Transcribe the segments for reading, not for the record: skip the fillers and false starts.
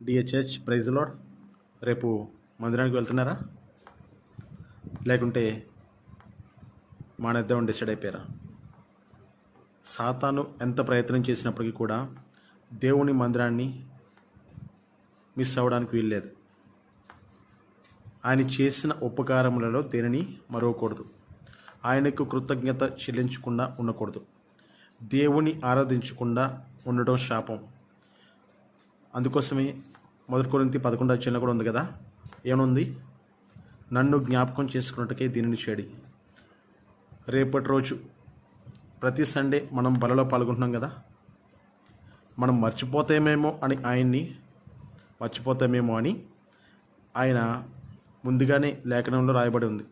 డిహెచ్హెచ్ praise lord. రేపు మందిరానికి వెళ్తున్నారా, లేకుంటే మానేద్దామని డిసైడ్ అయిపోయారా? సాతాను ఎంత ప్రయత్నం చేసినప్పటికీ కూడా దేవుని మందిరాన్ని మిస్ అవ్వడానికి వీల్లేదు. ఆయన చేసిన ఉపకారములలో దేనిని మరవకూడదు. ఆయనకు కృతజ్ఞత చెల్లించకుండా ఉండకూడదు. దేవుని ఆరాధించకుండా ఉండడం శాపం. అందుకోసమే 1 కొరింథీ 11 అధ్యాయంలో కూడా ఉంది కదా, ఏమనుంది? నన్ను జ్ఞాపకం చేసుకున్నట్టుకే దీనిని చేడి. రేపటి రోజు ప్రతి సండే మనం బలలో పాల్గొంటున్నాం కదా, మనం మర్చిపోతామేమో అని ఆయన ముందుగానే లేఖనంలో రాయబడి ఉంది.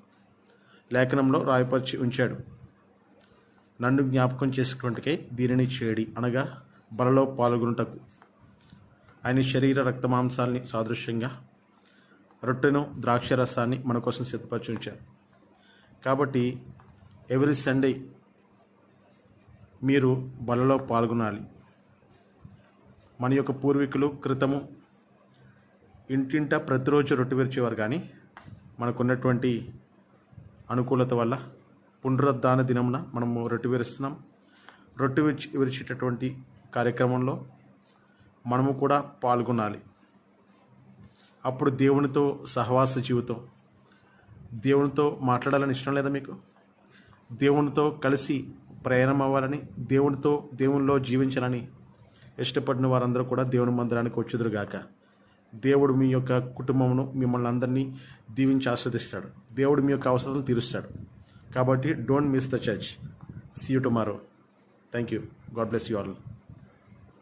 లేఖనంలో రాయపరిచి ఉంచాడు. నన్ను జ్ఞాపకం చేసుకున్నట్టుకే దీనిని చేడి, అనగా బలలో పాల్గొనుటకు. ఆయన శరీర రక్తమాంసాలని సాదృశ్యంగా రొట్టెను ద్రాక్షరసాన్ని మన కోసం సిద్ధపరిచి ఉంచారు. కాబట్టి ఎవ్రీ సండే మీరు బలలో పాల్గొనాలి. మన యొక్క పూర్వీకులు క్రితము ఇంటింట ప్రతిరోజు రొట్టె విరిచేవారు, కానీ మనకున్నటువంటి అనుకూలత వల్ల పునరుద్ధాన దినమున మనము రొట్టె విరుస్తున్నాం. రొట్టె విరిచేటటువంటి కార్యక్రమంలో మనము కూడా పాల్గొనాలి. అప్పుడు దేవునితో సహవాస జీవితం, దేవునితో మాట్లాడాలని ఇష్టం లేదా మీకు? దేవునితో కలిసి ప్రయాణం అవ్వాలని, దేవునిలో జీవించాలని ఇష్టపడిన వారందరూ కూడా దేవుని మందిరానికి వచ్చుదురుగాక. దేవుడు మీ యొక్క కుటుంబమును, మిమ్మల్ని అందరినీ దీవించి ఆస్వాదిస్తాడు. దేవుడు మీ యొక్క అవసరాలను తీరుస్తాడు. కాబట్టి don't miss the church. See you tomorrow. Thank you. God bless you all.